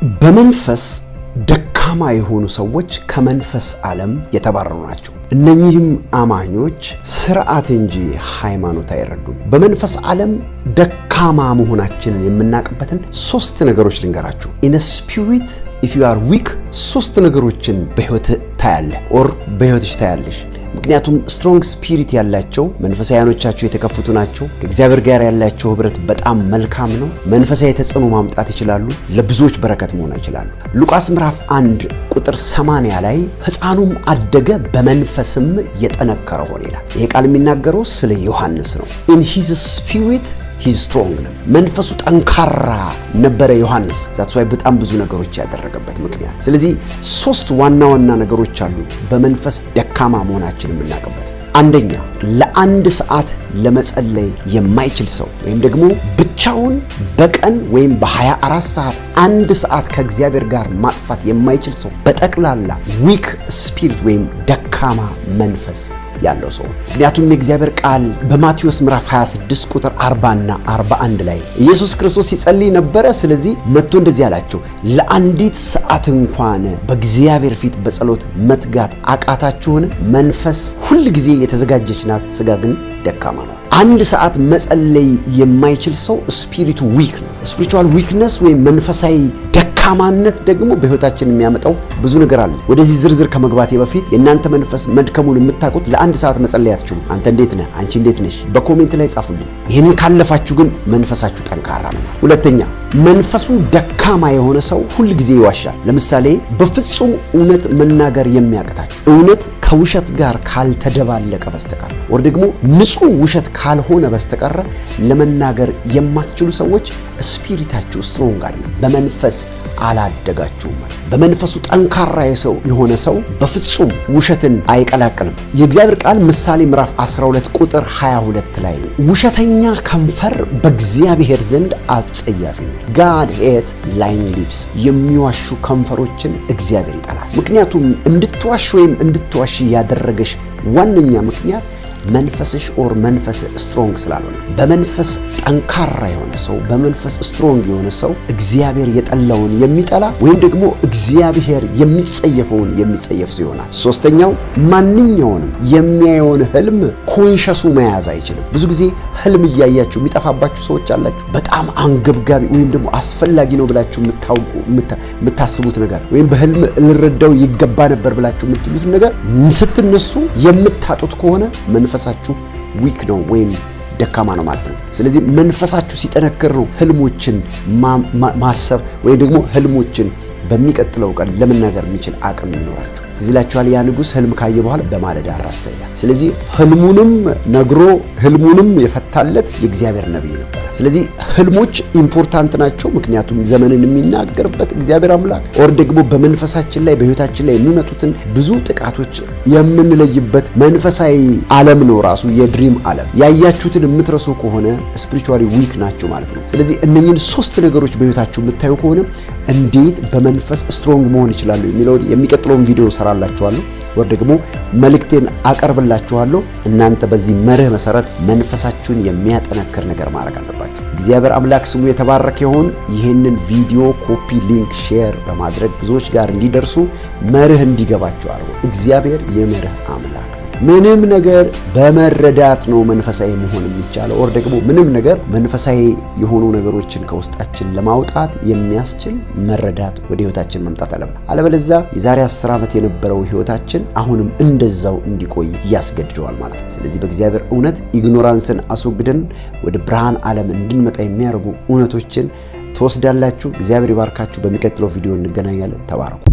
በመንፈስ ደካማ የሆኑ ሰዎች ከመንፈስ ዓለም የተባረሩ ናቸው። እነኚህም አማኞች ስርዓት እንጂ ሃይማኖት አይረዱም። በመንፈስ ዓለም ደካማ መሆናችንን የምናውቅበትን 3 ነገሮች ልንገራችሁ። ኢን ስፒሪት ኢፍ ዩ አር ዊክ 3 ነገሮችን በህይወት ታያለህ ኦር በህይወትሽ ታያለሽ። ምክንያቱም ስትሮንግ ስፒሪት ያላቸው መንፈሳውያኖቻቸው የተከፈቱ ናቸው። ከእግዚአብሔር ጋር ያላቸው ህብረት በጣም መልካም ነው። መንፈሳዊ ተጽዕኖ ማምጣት ይችላሉ። ለብዙዎች በረከት መሆን ይችላሉ። ሉቃስ ምዕራፍ 1 ቁጥር 80 ላይ ሕፃኑም አደገ በመንፈስም የጠነከረ ሆነ ይላል። ይሄ ቃል የሚናገረው ስለ ዮሐንስ ነው። ኢን ሂዝ ስፒሪት ሂዝ ስትሮንግ ነው። መንፈሱ ጠንካራ ነበረ ዮሐንስ። ዛትስ ዋይ በጣም ብዙ ነገሮች ያደረገበት ምክንያት። ስለዚህ 3 ዋና ዋና ነገሮች አሉ በመንፈስ ደካማ መሆናችን የምናውቅበት። አንደኛ ለ1 ሰዓት ለመጸለይ የማይችል ሰው ወይም ደግሞ ብቻውን በቀን ወይም በ24 ሰዓት 1 ሰዓት ከእግዚአብሔር ጋር ማጥፋት የማይችል ሰው በጠቅላላ ዊክ ስፒሪት ወይም ደካማ መንፈስ ያለው ሰው። ምክንያቱም የእግዚአብሔር ቃል በማቴዎስ ምዕራፍ 26 ቁጥር 40 እና 41 ላይ ኢየሱስ ክርስቶስ ሲጸልይ ነበረ። ስለዚህ መጥቶ እንደዚህ አላቸው፣ ለአንዲት ሰዓት እንኳን በእግዚአብሔር ፊት በጸሎት መትጋት አቃታችሁን? መንፈስ ሁል ጊዜ የተዘጋጀች ናት፣ ሥጋ ግን ደካማ ነው። 1 ሰዓት መጸለይ የማይችል ሰው ስፒሪቱ ዊክ ነው። ስፒሪቹዋል ዊክነስ ወይም መንፈሳዊ ደካማነት ደግሞ በህይወታችን የሚያመጣው ብዙ ነገር አለ። ወደዚህ ዝርዝር ከመግባቴ በፊት የእናንተ መንፈስ መድከሙን የምታውቁት ለ1 ሰዓት መጸለይ አትችሉም። አንተ እንዴት ነህ? አንቺ እንዴት ነሽ? በኮሜንት ላይ ጻፉልኝ። ይህንን ካለፋችሁ ግን መንፈሳችሁ ጠንካራ ነው። ሁለተኛ መንፈሱ ደካማ የሆነ ሰው ሁል ጊዜ ይዋሻል። ለምሳሌ በፍጹም እውነት መናገር የሚያቅታችሁ እውነት ከውሸት ጋር ካልተደባለቀ በስተቀር ወር ደግሞ ንጹህ ውሸት ካልሆነ በስተቀር ለመናገር የማትችሉ ሰዎች ስፒሪታችሁ ስትሮንግ አይደለም፣ በመንፈስ አላደጋችሁም። በመንፈሱ ጠንካራ የሆነ ሰው በፍጹም ውሸትን አይቀላቅልም። የእግዚአብሔር ቃል ምሳሌ ምዕራፍ 12 ቁጥር 22 ላይ ውሸተኛ ከንፈር በእግዚአብሔር ዘንድ አጸያፊ ነው። God hates lying lips። የሚዋሹ ከንፈሮችን እግዚአብሔር ይጠላል። ምክንያቱም እንድትዋሽ ወይም እንድትዋሽ ያደረገሽ ዋነኛ ምክንያት መንፈስሽ ኦር መንፈስ ስትሮንግ ስላልሆነ። በመንፈስ ጠንካራ የሆነ ሰው በመንፈስ ስትሮንግ የሆነ ሰው እግዚአብሔር የጠላውን የሚጠላ ወይም ደግሞ እግዚአብሔር የሚጸየፈውን የሚጸየፍ ሰው ይሆናል። ሶስተኛው ማንኛውንም የሚያየውን ህልም ኮንሸሱ መያዝ አይችልም። ብዙ ጊዜ ህልም እያያችሁ የሚጠፋባችሁ ሰዎች አላችሁ። በጣም አንገብጋቢ ወይም ደግሞ አስፈላጊ ነው ብላችሁ የምታስቡት ነገር ወይም በህልም ልረዳው ይገባ ነበር ብላችሁ የምትሉት ነገር ስትነሱ የምታጡት ከሆነ መንፈሳችሁ ዊክ ነው ወይም ደካማ ነው ማለት ነው። ስለዚህ መንፈሳችሁ ሲጠነክር ነው ህልሞችን ማሰብ ወይም ደግሞ ህልሞችን በሚቀጥለው ቀን ለመናገር የሚችል አቅም ይኖራችሁ። ትዝላችኋል፣ ያ ንጉሥ ህልም ካየ በኋላ በማለዳ ረሳ ይላል። ስለዚህ ህልሙንም ነግሮ ህልሙንም የፈታለት የእግዚአብሔር ነብይ ነበር። ስለዚህ ህልሞች ኢምፖርታንት ናቸው። ምክንያቱም ዘመንን የሚናገርበት እግዚአብሔር አምላክ ኦር ደግሞ በመንፈሳችን ላይ በህይወታችን ላይ የሚመጡትን ብዙ ጥቃቶች የምንለይበት መንፈሳዊ ዓለም ነው ራሱ የድሪም ዓለም። ያያችሁትን የምትረሱ ከሆነ ስፒሪቹዋሊ ዊክ ናቸው ማለት ነው። ስለዚህ እነኚህን 3 ነገሮች በህይወታችሁ የምታዩ ከሆነ እንዴት በመንፈስ ስትሮንግ መሆን ይችላሉ የሚለውን የሚቀጥለውን ቪዲዮ ሰራላችኋለሁ ወር ደግሞ መልእክቴን አቀርብላችኋለሁ። እናንተ በዚህ መርህ መሰረት መንፈሳችሁን የሚያጠነክር ነገር ማድረግ አለባችሁ። እግዚአብሔር አምላክ ስሙ የተባረከ ይሁን። ይህንን ቪዲዮ ኮፒ፣ ሊንክ፣ ሼር በማድረግ ብዙዎች ጋር እንዲደርሱ መርህ እንዲገባችሁ አድርጉ። እግዚአብሔር የመርህ አምላክ ነው። ምንም ነገር በመረዳት ነው መንፈሳዊ መሆን የሚቻለው ወር ደግሞ ምንም ነገር መንፈሳዊ የሆኑ ነገሮችን ከውስጣችን ለማውጣት የሚያስችል መረዳት ወደ ህይወታችን መምጣት አለበት። አለበለዚያ የዛሬ 10 ዓመት የነበረው ህይወታችን አሁንም እንደዛው እንዲቆይ ያስገድደዋል ማለት ነው። ስለዚህ በእግዚአብሔር እውነት ኢግኖራንስን አስወግደን ወደ ብርሃን ዓለም እንድንመጣ የሚያደርጉ እውነቶችን ትወስዳላችሁ። እግዚአብሔር ይባርካችሁ። በሚቀጥለው ቪዲዮ እንገናኛለን። ተባረኩ።